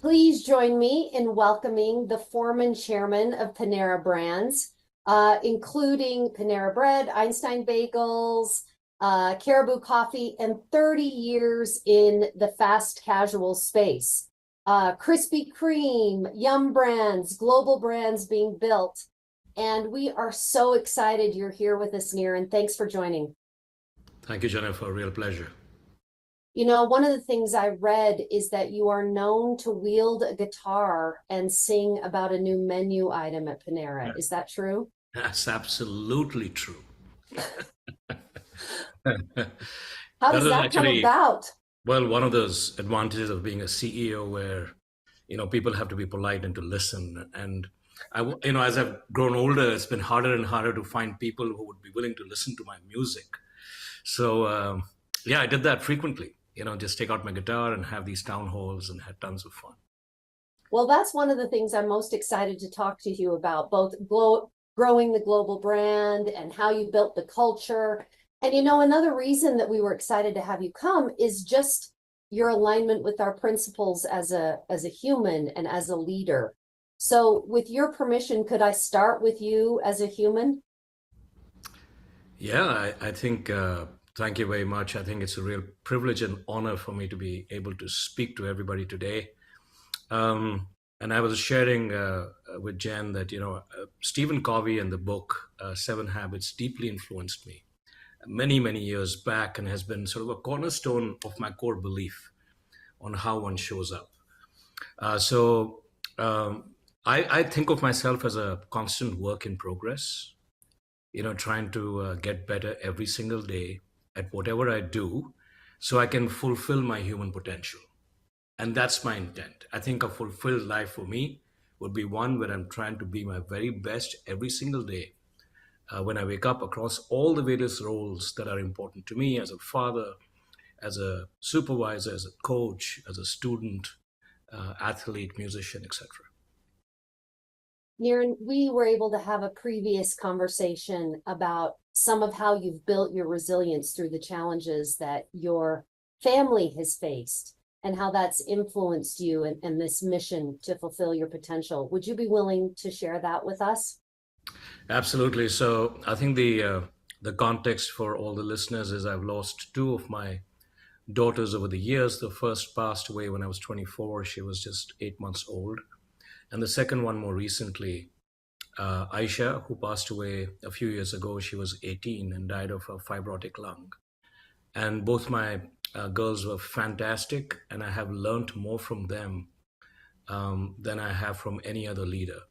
Please join me in welcoming the Foreman Chairman of Panera Brands, including Panera Bread, Einstein Bagels, Caribou Coffee, and 30 years in the fast casual space. Krispy Kreme, Yum Brands, global brands being built. And we are so excited you're here with us, Nir, and thanks for joining. Thank you, Jennifer. A real pleasure. You know, one of the things I read is that you are known to wield a guitar and sing about a new menu item at Panera. Is that true? That's absolutely true. That How does was that come actually, about? well, one of those advantages of being a CEO where, people have to be polite and to listen. And as I've grown older, it's been harder and harder to find people who would be willing to listen to my music. So, yeah, I did that frequently, just take out my guitar and have these town halls and had tons of fun. Well, that's one of the things I'm most excited to talk to you about, both growing the global brand and how you built the culture. And you know, another reason that we were excited to have you come is just your alignment with our principles as a human and as a leader. So, with your permission, could I start with you as a human? Yeah, I think, thank you very much. I think it's a real privilege and honor for me to be able to speak to everybody today. And I was sharing with Jen that, Stephen Covey and the book Seven Habits deeply influenced me many, many years back and has been sort of a cornerstone of my core belief on how one shows up. So I think of myself as a constant work in progress, trying to get better every single day at whatever I do so I can fulfill my human potential. And that's my intent. I think a fulfilled life for me would be one where I'm trying to be my very best every single day when I wake up across all the various roles that are important to me as a father, as a supervisor, as a coach, as a student, athlete, musician, etc. Niren, we were able to have a previous conversation about some of how you've built your resilience through the challenges that your family has faced and how that's influenced you and this mission to fulfill your potential. Would you be willing to share that with us? Absolutely. So I think the context for all the listeners is I've lost two of my daughters over the years. The first passed away when I was 24. She was just 8 months old. And the second one more recently, Aisha, who passed away a few years ago. She was 18 and died of a fibrotic lung. And both my girls were fantastic, and I have learned more from them than I have from any other leader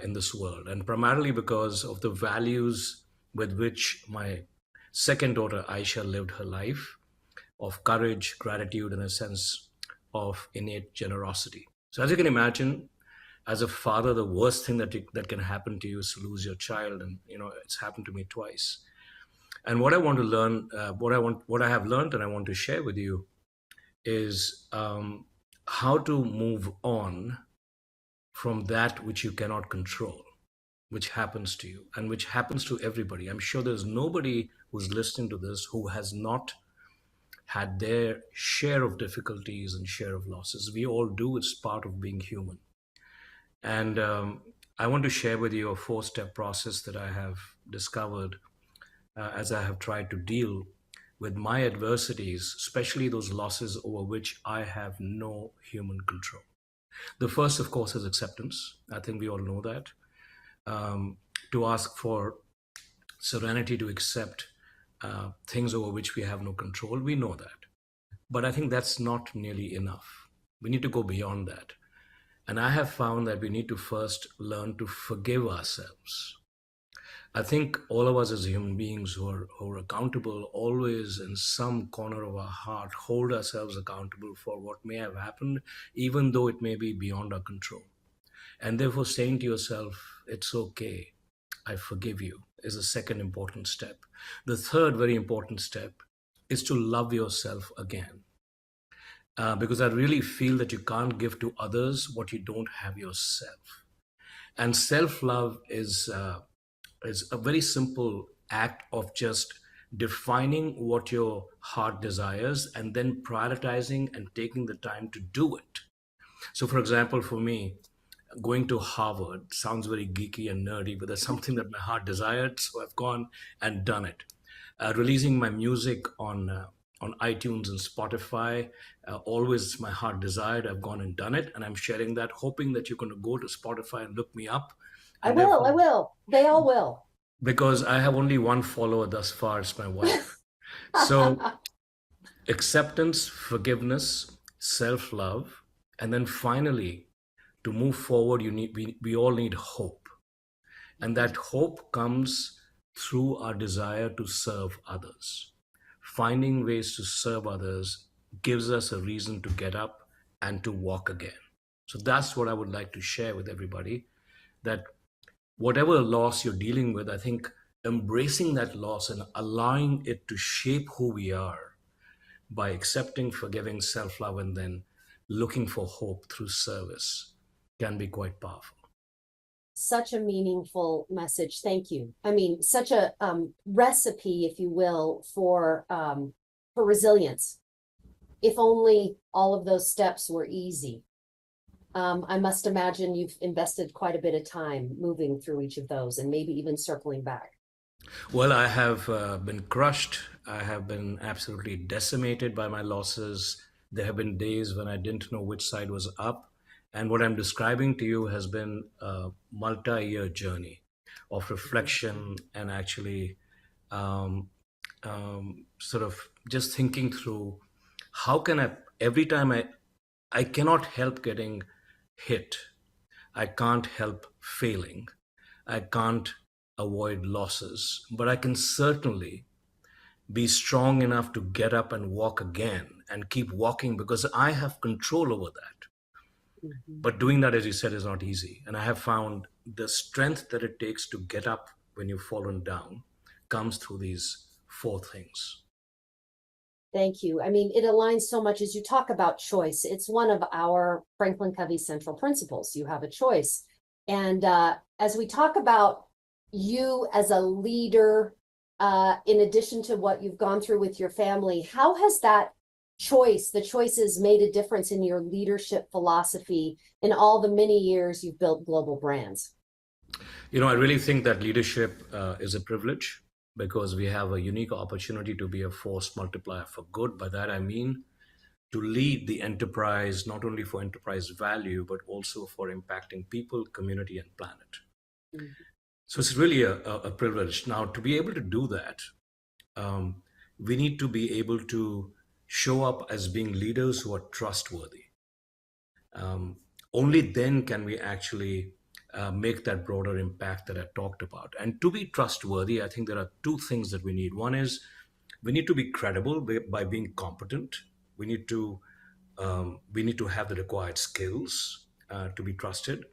in this world. And primarily because of the values with which my second daughter, Aisha, lived her life of courage, gratitude, and a sense of innate generosity. So, as you can imagine, as a father, the worst thing that can happen to you is to lose your child, and it's happened to me twice. And what I want to learn, what I have learned, and I want to share with you is how to move on from that which you cannot control, which happens to you and which happens to everybody. I'm sure there's nobody who's listening to this who has not had their share of difficulties and share of losses. We all do. It's part of being human. And I want to share with you a four-step process that I have discovered as I have tried to deal with my adversities, especially those losses over which I have no human control. The first, of course, is acceptance. I think we all know that. Um, to ask for serenity to accept things over which we have no control, we know that. But I think that's not nearly enough. We need to go beyond that. And I have found that we need to first learn to forgive ourselves. I think all of us as human beings who are accountable always in some corner of our heart hold ourselves accountable for what may have happened, even though it may be beyond our control. And therefore, saying to yourself, it's okay, I forgive you, is the second important step. The third very important step is to love yourself again. Because I really feel that you can't give to others what you don't have yourself. And self love is a very simple act of just defining what your heart desires and then prioritizing and taking the time to do it. So, for example, for me, going to Harvard sounds very geeky and nerdy, but that's something that my heart desired. So I've gone and done it. Releasing my music on iTunes and Spotify, always my heart desired. I've gone and done it, and I'm sharing that, hoping that you're going to go to Spotify and look me up. I And will. I therefore, will. They all will. because I have only one follower thus far, it's my wife. So acceptance, forgiveness, self love, and then finally, to move forward, we all need hope. And that hope comes through our desire to serve others. Finding ways to serve others gives us a reason to get up and to walk again. So that's what I would like to share with everybody, that whatever loss you're dealing with, I think embracing that loss and allowing it to shape who we are by accepting, forgiving, self love, and then looking for hope through service can be quite powerful. Such a meaningful message. Thank you. I mean, such a recipe, if you will, for resilience. If only all of those steps were easy. I must imagine you've invested quite a bit of time moving through each of those and maybe even circling back. Well, I have been crushed. I have been absolutely decimated by my losses. There have been days when I didn't know which side was up. And what I'm describing to you has been a multi year journey of reflection and actually um, sort of just thinking through how can I, every time I cannot help getting hit, I can't help failing, I can't avoid losses, but I can certainly be strong enough to get up and walk again and keep walking because I have control over that. Mhm. But doing that, as you said, is not easy. And I have found the strength that it takes to get up when you've fallen down comes through these four things. Thank you. I mean, it aligns so much as you talk about choice. It's one of our Franklin Covey central principles. You have a choice. And as we talk about you as a leader, in addition to what you've gone through with your family, how has that choice, the choices made a difference in your leadership philosophy in all the many years you've built global brands? You know, I really think that leadership is a privilege because we have a unique opportunity to be a force multiplier for good. By that, I mean to lead the enterprise, not only for enterprise value, but also for impacting people, community, and planet. Mhm. So it's really a privilege. Now, to be able to do that, um, we need to be able to show up as being leaders who are trustworthy. um, Only then can we actually make that broader impact that I talked about. And to be trustworthy, I think there are two things that we need. One is we need to be credible by being competent. We need to have the required skills to be trusted.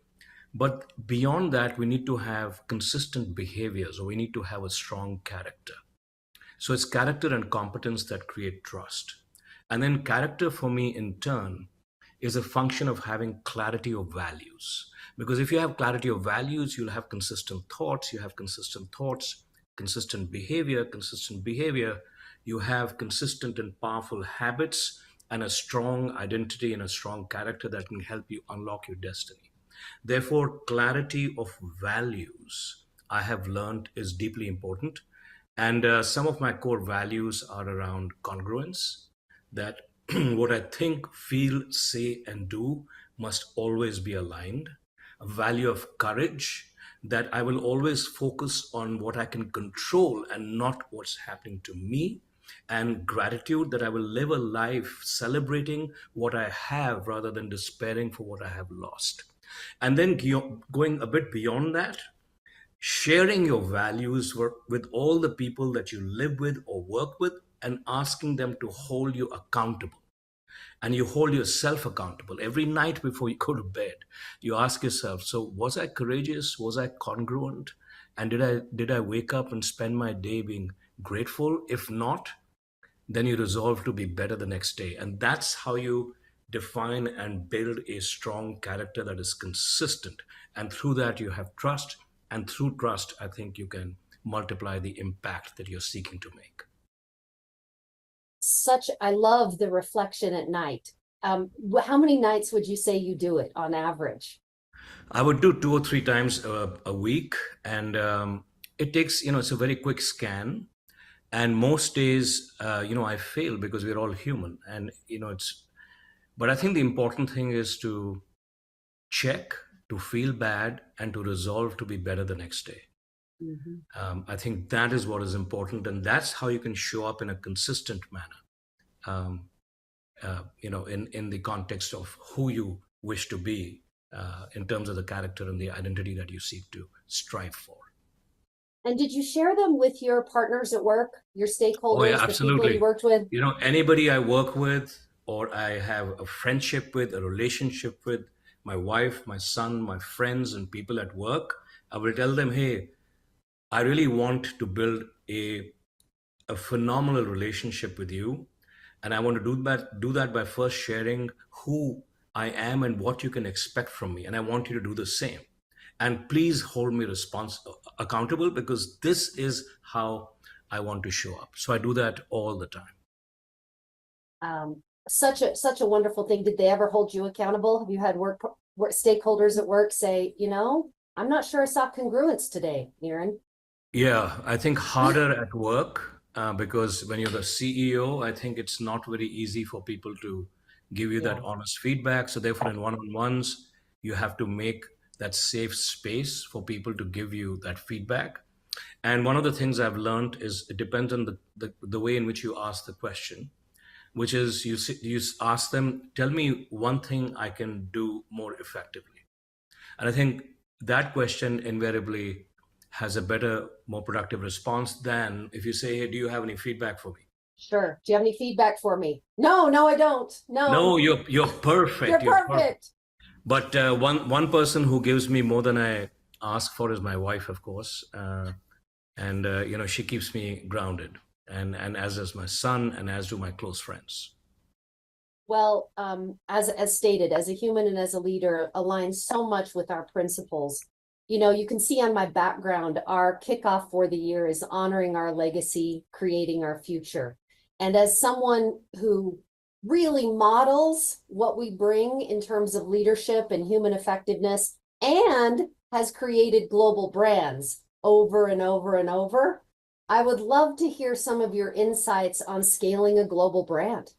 But beyond that, we need to have consistent behaviors, or we need to have a strong character. So it's character and competence that create trust. And then character for me in turn is a function of having clarity of values. Because if you have clarity of values, you'll have consistent thoughts. You have consistent thoughts, consistent behavior. You have consistent and powerful habits and a strong identity and a strong character that can help you unlock your destiny. Therefore, clarity of values, I have learned, is deeply important. And some of my core values are around congruence, that what I think, feel, say, and do must always be aligned. A value of courage, that I will always focus on what I can control and not what's happening to me. And gratitude, that I will live a life celebrating what I have rather than despairing for what I have lost. And then going a bit beyond that, sharing your values with all the people that you live with or work with, and asking them to hold you accountable. And you hold yourself accountable every night before you go to bed. You ask yourself, so was I courageous? Was I congruent? And did I wake up and spend my day being grateful? If not, then you resolve to be better the next day. And that's how you define and build a strong character that is consistent. And through that, you have trust. And through trust, I think you can multiply the impact that you're seeking to make. I love the reflection at night. How many nights would you say you do it on average? I would do 2 or 3 times a week, and it takes, it's a very quick scan. And most days, I fail because we're all human, and it's. But I think the important thing is to check, to feel bad, and to resolve to be better the next day. Mhm. I think that is what is important, and that's how you can show up in a consistent manner. Um, in the context of who you wish to be, in terms of the character and the identity that you seek to strive for. And did you share them with your partners at work, your Oh yeah, stakeholders, the people you absolutely. worked with? Anybody I work with or I have a friendship with, a relationship with, my wife, my son, my friends, and people at work, I will tell them, hey, I really want to build a phenomenal relationship with you, and I want to do that by first sharing who I am and what you can expect from me, and I want you to do the same. And please hold me accountable, because this is how I want to show up. So I do that all the time. Such a wonderful thing. Did they ever hold you accountable? Have you had work stakeholders at work say, I'm not sure I saw congruence today, Niren? Yeah, I think harder at work, because when you're the CEO, I think it's not very easy for people to give you that Yeah, honest feedback. So therefore, in one-on-ones, you have to make that safe space for people to give you that feedback. And one of the things I've learned is it depends on the way in which you ask the question, which is you ask them, tell me one thing I can do more effectively. And I think that question invariably has a better, more productive response than if you say, hey, do you have any feedback for me? sure. Do you have any feedback for me? No, no, I don't. No, No, you're perfect. you're You're perfect. perfect. But one person who gives me more than I ask for is my wife, of course, and she keeps me grounded, and as does my son, and as do my close friends. Well, as stated, as a human and as a leader, aligns so much with our principles. You can see on my background, our kickoff for the year is honoring our legacy, creating our future. And as someone who really models what we bring in terms of leadership and human effectiveness, and has created global brands over and over and over, I would love to hear some of your insights on scaling a global brand.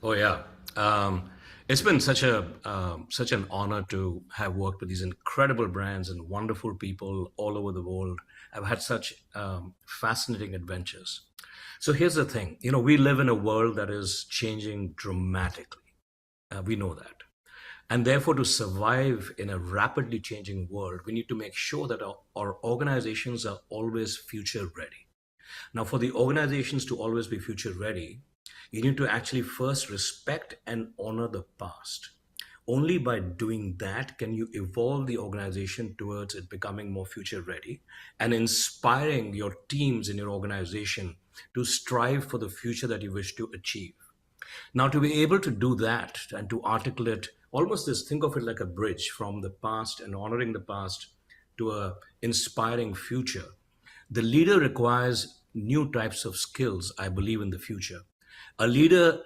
Oh yeah, um, it's been such an honor to have worked with these incredible brands and wonderful people all over the world. I've had such fascinating adventures. So here's the thing, we live in a world that is changing dramatically. We know that. And therefore, to survive in a rapidly changing world, we need to make sure that our organizations are always future ready. Now, for the organizations to always be future ready, you need to actually first respect and honor the past. Only by doing that can you evolve the organization towards it becoming more future ready and inspiring your teams in your organization to strive for the future that you wish to achieve. Now, to be able to do that and to articulate almost this, think of it like a bridge from the past and honoring the past to a inspiring future. The leader requires new types of skills, I believe, in the future. A leader,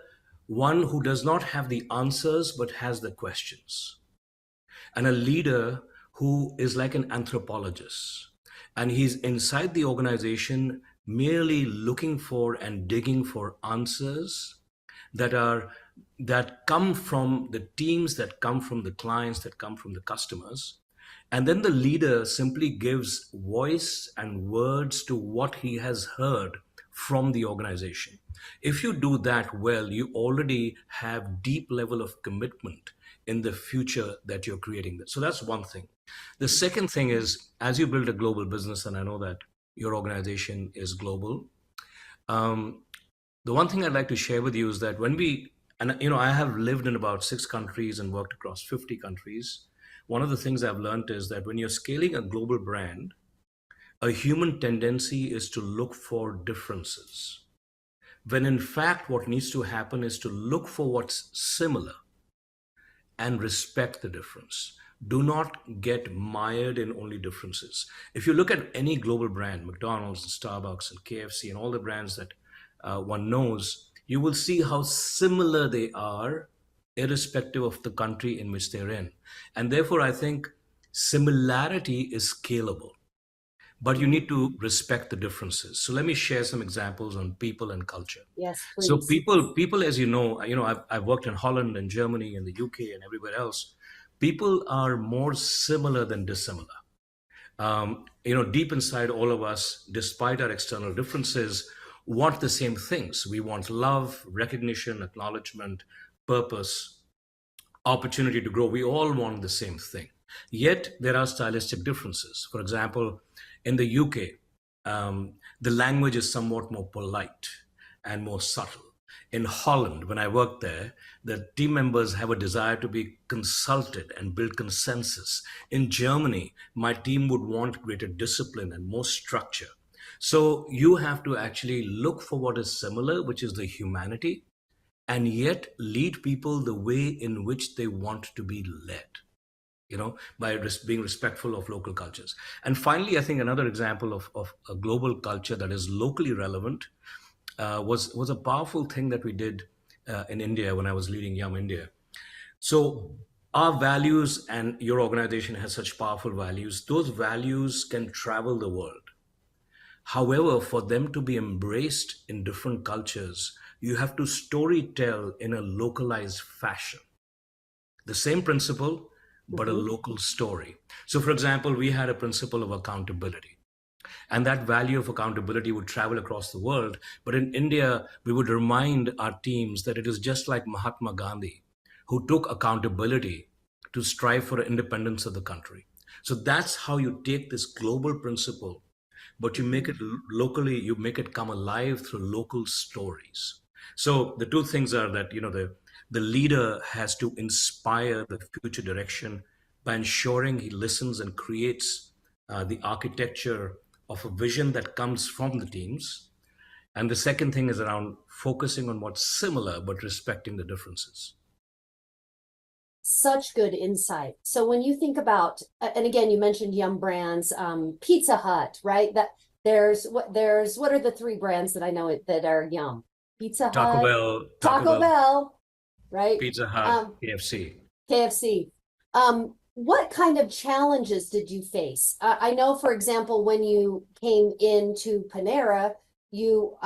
one who does not have the answers but has the questions, and a leader who is like an anthropologist, and he's inside the organization merely looking for and digging for answers that are that come from the teams, that come from the clients, that come from the customers, and then the leader simply gives voice and words to what he has heard from the organization. If you do that well, you already have deep level of commitment in the future that you're creating. So that's one thing. The second thing is, as you build a global business, and I know that your organization is global, um, the one thing I'd like to share with you is that I have lived in about 6 countries and worked across 50 countries. One of the things I've learned is that when you're scaling a global brand, a human tendency is to look for differences. When in fact, what needs to happen is to look for what's similar and respect the difference. Do not get mired in only differences. If you look at any global brand, McDonald's and Starbucks and KFC and all the brands that one knows, you will see how similar they are irrespective of the country in which they're in. And therefore, I think similarity is scalable, but you Mhm. need to respect the differences. So let me share some examples on people and culture. Yes, So please. people, as I've worked in Holland and Germany and the UK and everywhere else. People are more similar than dissimilar. Deep inside all of us, despite our external differences, want the same things. We want love, recognition, acknowledgement, purpose, opportunity to grow. We all want the same thing. Yet there are stylistic differences. For example, in the UK, the language is somewhat more polite and more subtle. In Holland, when I worked there, the team members have a desire to be consulted and build consensus. In Germany, my team would want greater discipline and more structure. So you have to actually look for what is similar, which is the humanity, and yet lead people the way in which they want to be led, by being respectful of local cultures. And finally, I think another example of a global culture that is locally relevant was a powerful thing that we did in India when I was leading Yum India. So our values, and your organization has such powerful values, those values can travel the world. However, for them to be embraced in different cultures, you have to story tell in a localized fashion. The same principle, but a Mhm. local story. So, for example, we had a principle of accountability. And that value of accountability would travel across the world. But in India, we would remind our teams that it is just like Mahatma Gandhi, who took accountability to strive for the independence of the country. So that's how you take this global principle, but you make Mhm. it locally, you make it come alive through local stories. So the two things are that, the leader has to inspire the future direction by ensuring he listens and creates the architecture of a vision that comes from the teams. And the second thing is around focusing on what's similar but respecting the differences. Such good insight. So when you think about, and again, you mentioned Yum Brands, Pizza Hut, right? That what are the three brands that I know that are Yum? Pizza Hut, Taco Taco Bell, Bell, right? Pizza Hut, KFC. KFC. What kind of challenges did you face? I know, for example, when you came into Panera, you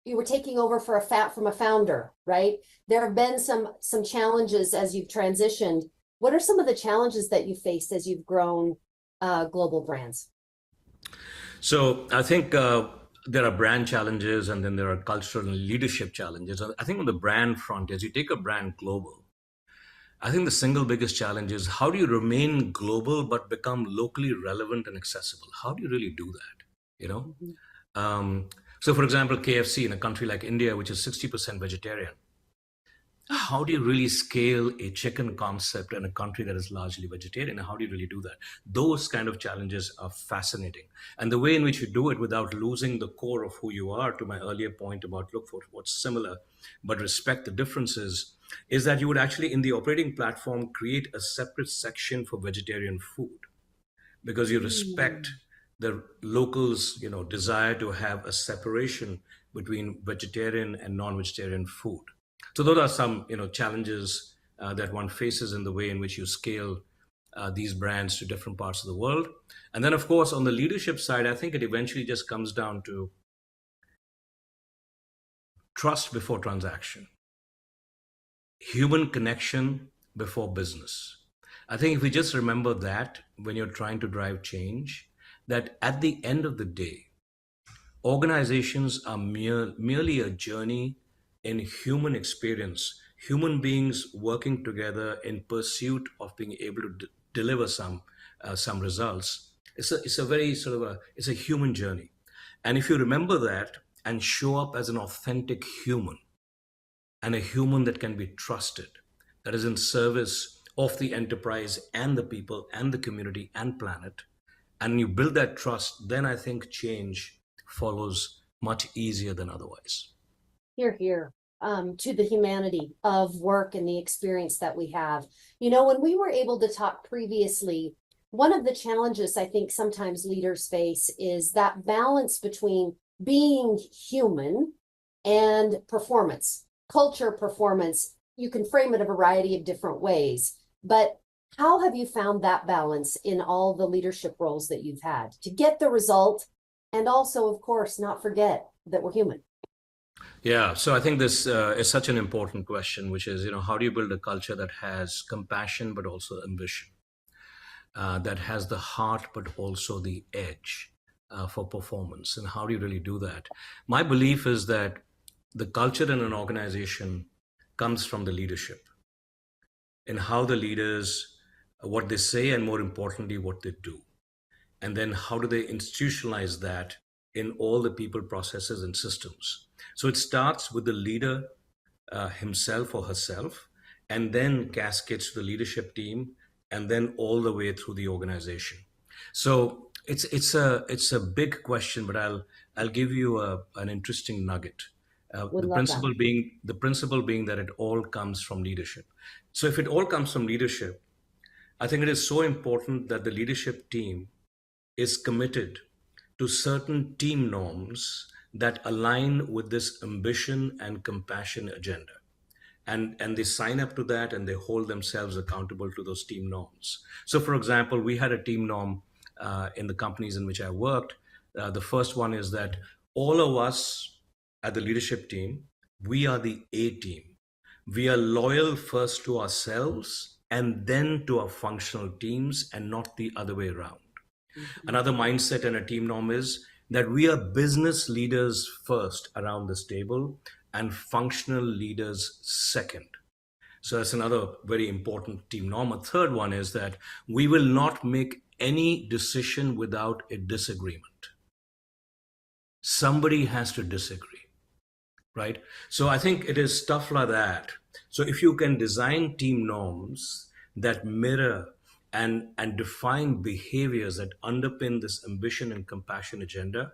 you were taking over for from a founder, right? There have been some challenges as you've transitioned. What are some of the challenges that you faced as you've grown global brands? So I think there are brand challenges, and then there are cultural and leadership challenges. I think on the brand front, as you take a brand global, I think the single biggest challenge is how do you remain global but become locally relevant and accessible? How do you really do that? You know, Mhm. um, so for example, KFC in a country like India, which is 60% vegetarian, how do you really scale a chicken concept in a country that is largely vegetarian? How do you really do that? Those kind of challenges are fascinating. And the way in which you do it without losing the core of who you are, to my earlier point about look for what's similar, but respect the differences, is that you would actually, in the operating platform, create a separate section for vegetarian food because you respect Mm. the locals desire to have a separation between vegetarian and non-vegetarian food. So those are some challenges that one faces in the way in which you scale these brands to different parts of the world. And then of course on the leadership side, I think it eventually just comes down to trust before transaction, human connection before business. I think if we just remember that when you're trying to drive change, that at the end of the day, organizations are merely a journey in human experience, human beings working together in pursuit of being able to deliver some results. It's a very sort of it's a human journey. And if you remember that and show up as an authentic human, and a human that can be trusted, that is in service of the enterprise and the people and the community and planet, and you build that trust, then I think change follows much easier than otherwise. Here, here, to the humanity of work and the experience that we have. You know, when we were able to talk previously, one of the challenges I think sometimes leaders face is that balance between being human and performance, culture performance. you can frame it a variety of different ways. But how have you found that balance in all the leadership roles that you've had to get the result? And also, of course, not forget that we're human. Yeah, so I think this is such an important question, which is, how do you build a culture that has compassion but also ambition, that has the heart but also the edge for performance, and how do you really do that? My belief is that the culture in an organization comes from the leadership, and how the leaders, what they say, and more importantly, what they do. And then how do they institutionalize that in all the people, processes, and systems? So it starts with the leader himself or herself, and then cascades to the leadership team, and then all the way through the organization. So it's a big question, but I'll give you an interesting nugget. Would The love that. principle being that it all comes from leadership. So if it all comes from leadership, I think it is so important that the leadership team is committed to certain team norms that align with this ambition and compassion agenda. And they sign up to that, and they hold themselves accountable to those team norms. So, for example, we had a team norm in the companies in which I worked. The first one is that all of us at the leadership team, we are the A team. We are loyal first to ourselves and then to our functional teams, and not the other way around. Mhm. Another mindset and a team norm is that we are business leaders first around this table and functional leaders second. So that's another very important team norm. A third one is that we will not make any decision without a disagreement. Somebody has to disagree, right? So I think it is stuff like that. So if you can design team norms that mirror and define behaviors that underpin this ambition and compassion agenda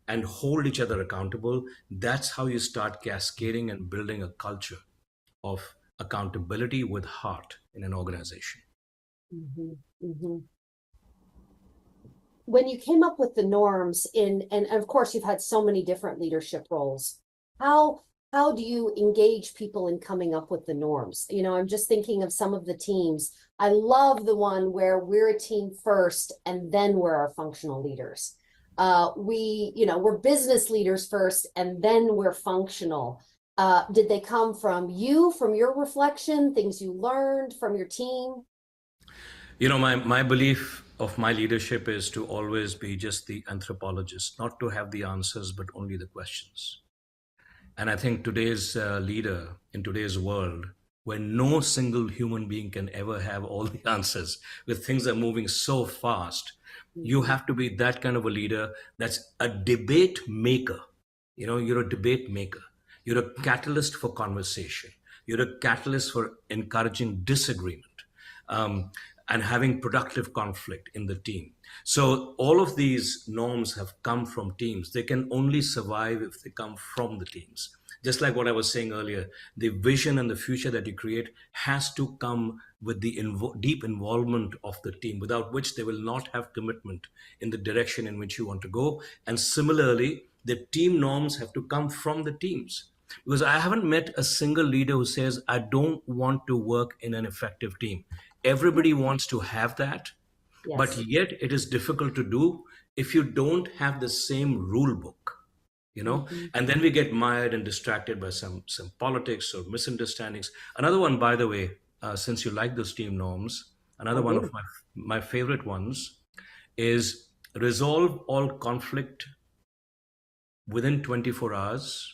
and hold each other accountable, that's how you start cascading and building a culture of accountability with heart in an organization. Mhm. Mhm. When you came up with the norms and of course you've had so many different leadership roles, how how do you engage people in coming up with the norms? I'm just thinking of some of the teams. I love the one where we're a team first and then we're our functional leaders. We're business leaders first and then we're functional. Did they come from you, from your reflection, things you learned from your team? My belief of my leadership is to always be just the anthropologist, not to have the answers, but only the questions. And I think today's leader in today's world, where no single human being can ever have all the answers, where things are moving so fast, you Mhm. have to be that kind of a leader that's a debate maker. You're a debate maker. You're a catalyst for conversation. You're a catalyst for encouraging disagreement, um, and having productive conflict in the team. So all of these norms have come from teams. They can only survive if they come from the teams. Just like what I was saying earlier, the vision and the future that you create has to come with the deep involvement of the team, without which they will not have commitment in the direction in which you want to go. And similarly, the team norms have to come from the teams. Because I haven't met a single leader who says, I don't want to work in an effective team. Everybody wants to have that, but Yes. yet it is difficult to do if you don't have the same rule book. Mhm. And then we get mired and distracted by some politics or misunderstandings. Another one, by the way, since you like those team norms, I another one of do. my favorite ones is resolve all conflict within 24 hours,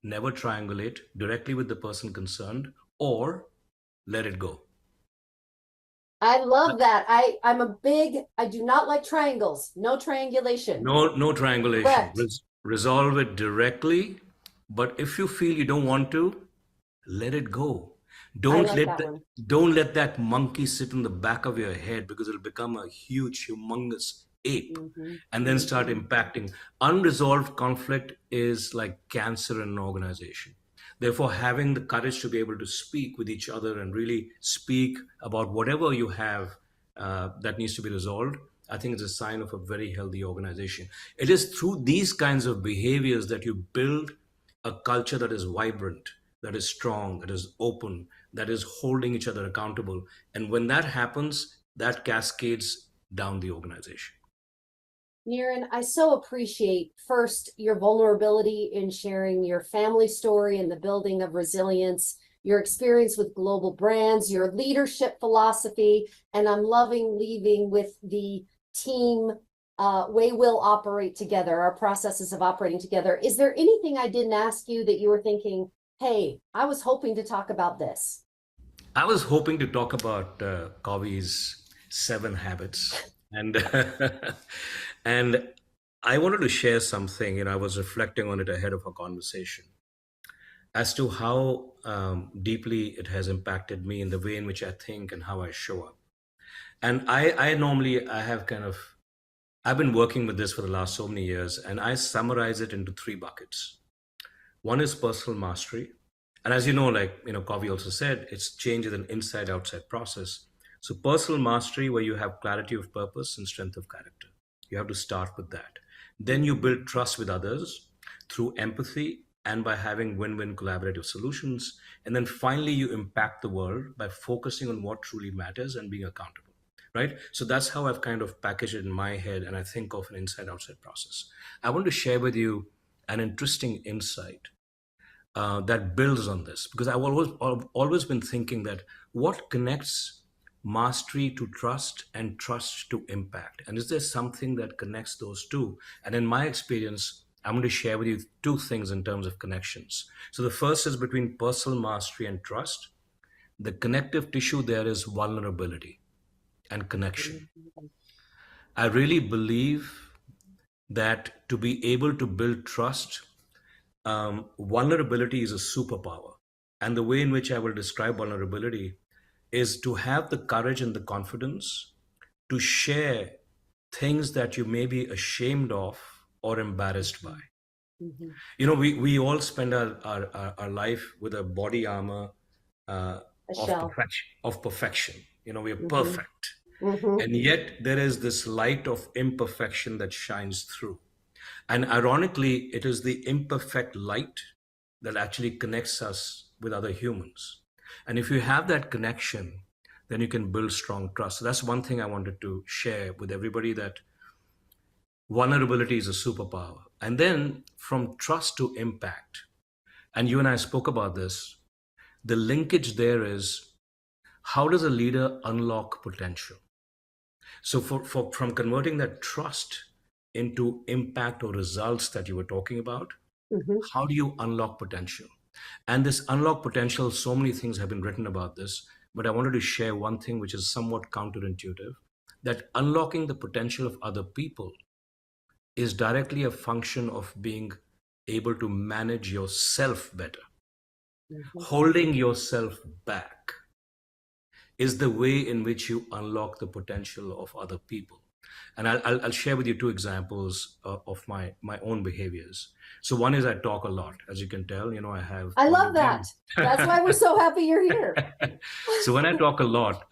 never triangulate directly with the person concerned, or let it go. I love that. I do not like triangles. No triangulation. No triangulation. Correct. Resolve it directly. But if you feel you don't want to, let it go. I Don't like let that that one. don't let that monkey sit in the back of your head, because it'll become a huge, humongous ape Hmm. and then start Hmm. impacting. Unresolved conflict is like cancer in an organization. Therefore, having the courage to be able to speak with each other and really speak about whatever you have that needs to be resolved, I think it's a sign of a very healthy organization. It is through these kinds of behaviors that you build a culture that is vibrant, that is strong, that is open, that is holding each other accountable. And when that happens, that cascades down the organization. Niran, I so appreciate first your vulnerability in sharing your family story and the building of resilience, your experience with global brands, your leadership philosophy, and I'm loving leaving with the team way we'll operate together, our processes of operating together. Is there anything I didn't ask you that you were thinking, hey, I was hoping to talk about this? I was hoping to talk about Covey's 7 habits, and and I wanted to share something. I was reflecting on it ahead of our conversation as to how deeply it has impacted me in the way in which I think and how I show up. And I normally I have kind of I've been working with this for the last so many years, and I summarize it into 3 buckets. One is personal mastery. And as you know, Covey also said, it's change is an inside outside process. So, personal mastery, where you have clarity of purpose and strength of character, you have to start with that. Then you build trust with others through empathy and by having win win collaborative solutions. And then finally, you impact the world by focusing on what truly matters and being accountable. Right? So that's how I've kind of packaged it in my head, and I think of an inside outside process. I want to share with you an interesting insight that builds on this, because I've always been thinking that what connects mastery to trust and trust to impact, and is there something that connects those two? And in my experience, I'm going to share with you 2 things in terms of connections. So the first is between personal mastery and trust. The connective tissue there is vulnerability and connection. I really believe that to be able to build trust, vulnerability is a superpower. And the way in which I will describe vulnerability is to have the courage and the confidence to share things that you may be ashamed of or embarrassed by. Mhm. We all spend our life with a body armor A of shell. perfection, we are Mhm. perfect. Mhm. And yet there is this light of imperfection that shines through. And ironically, it is the imperfect light that actually connects us with other humans. And if you have that connection, then you can build strong trust. So that's one thing I wanted to share with everybody, that vulnerability is a superpower. And then from trust to impact, and you and I spoke about this, the linkage there is, how does a leader unlock potential? So from converting that trust into impact or results that you were talking about, Mhm. how do you unlock potential? And this unlock potential, so many things have been written about this, but I wanted to share one thing which is somewhat counterintuitive, that unlocking the potential of other people is directly a function of being able to manage yourself better. Mhm. Holding yourself back is the way in which you unlock the potential of other people. And I'll share with you 2 examples of my own behaviors. So one is I talk a lot. As you can tell, I have I love that. polygram. That's why we're so happy you're here. So when I talk a lot,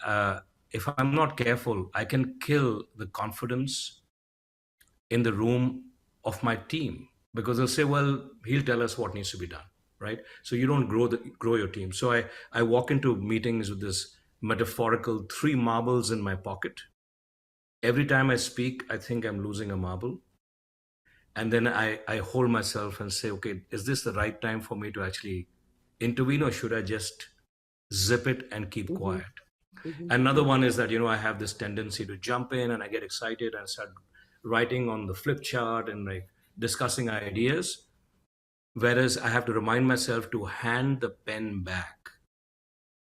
if I'm not careful, I can kill the confidence in the room of my team, because they'll say, well, he'll tell us what needs to be done, right? So you don't grow your team. So I walk into meetings with this metaphorical 3 marbles in my pocket. Every time I speak, I think I'm losing a marble. And then I hold myself and say, okay, is this the right time for me to actually intervene, or should I just zip it and keep Mhm. quiet? Mhm. Another one is that, I have this tendency to jump in and I get excited and start writing on the flip chart and like discussing ideas. Whereas I have to remind myself to hand the pen back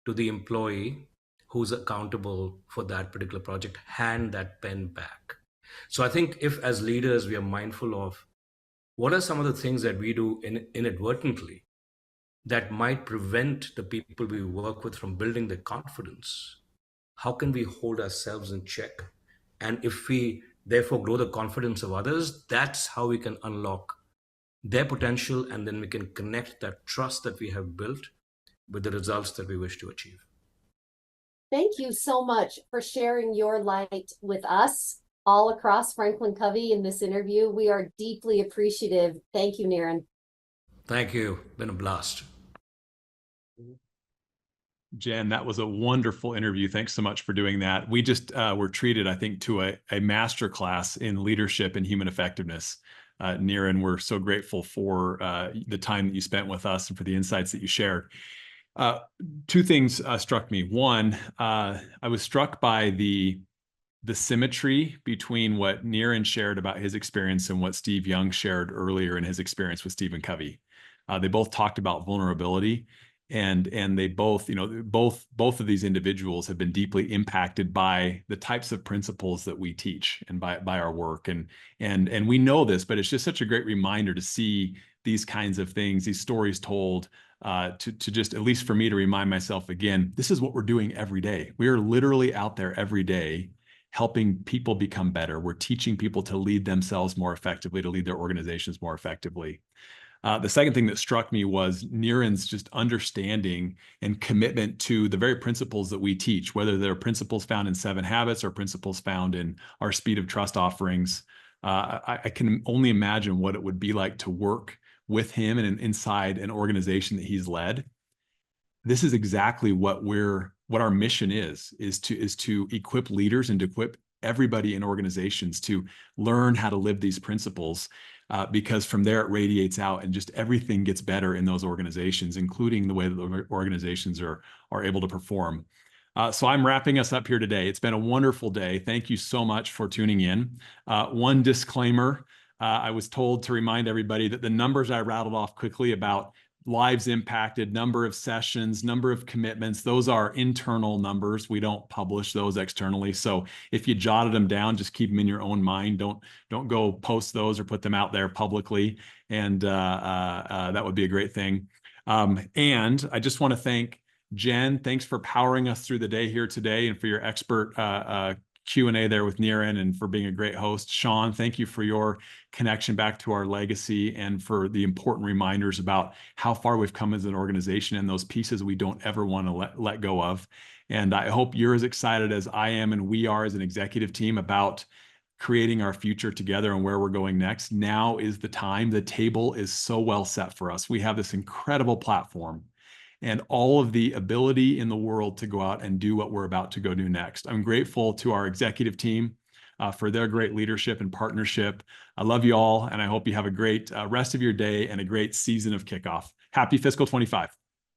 to the employee who's accountable for that particular project, hand that pen back. So I think if as leaders we are mindful of what are some of the things that we do inadvertently that might prevent the people we work with from building their confidence, how can we hold ourselves in check? And if we therefore grow the confidence of others, that's how we can unlock their potential, and then we can connect that trust that we have built with the results that we wish to achieve. Thank you so much for sharing your light with us all across Franklin Covey in this interview. We are deeply appreciative. Thank you, Niran. Thank you. Been a blast. Jen, that was a wonderful interview. Thanks so much for doing that. We just were treated, I think, to a master class in leadership and human effectiveness. Niran, we're so grateful for the time that you spent with us and for the insights that you shared. Uh, Two things struck me. One, I was struck by the symmetry between what Niran shared about his experience and what Steve Young shared earlier in his experience with Stephen Covey. They both talked about vulnerability, and they both, both of these individuals have been deeply impacted by the types of principles that we teach and by our work. And we know this, but it's just such a great reminder to see these kinds of things, these stories told, to just, at least for me, to remind myself again, this is what we're doing every day. We are literally out there every day helping people become better. We're teaching people to lead themselves more effectively, to lead their organizations more effectively. The second thing that struck me was Niran's just understanding and commitment to the very principles that we teach, whether they're principles found in 7 Habits or principles found in our Speed of Trust offerings. I can only imagine what it would be like to work with him and inside an organization that he's led. This is exactly what our mission is to equip leaders and to equip everybody in organizations to learn how to live these principles, because from there it radiates out and just everything gets better in those organizations, including the way that the organizations are able to perform. So I'm wrapping us up here today. It's been a wonderful day. Thank you so much for tuning in. One disclaimer, I was told to remind everybody that the numbers I rattled off quickly about lives impacted, number of sessions, number of commitments, those are internal numbers. We don't publish those externally. So if you jotted them down, just keep them in your own mind. Don't go post those or put them out there publicly. And that would be a great thing. And I just want to thank Jen. Thanks for powering us through the day here today and for your expert Q&A there with Niran, and for being a great host. Sean, thank you for your connection back to our legacy and for the important reminders about how far we've come as an organization and those pieces we don't ever want to let go of. And I hope you're as excited as I am and we are as an executive team about creating our future together and where we're going next. Now is the time. The table is so well set for us. We have this incredible platform and all of the ability in the world to go out and do what we're about to go do next. I'm grateful to our executive team for their great leadership and partnership. I love you all, and I hope you have a great rest of your day and a great season of kickoff. Happy fiscal 25.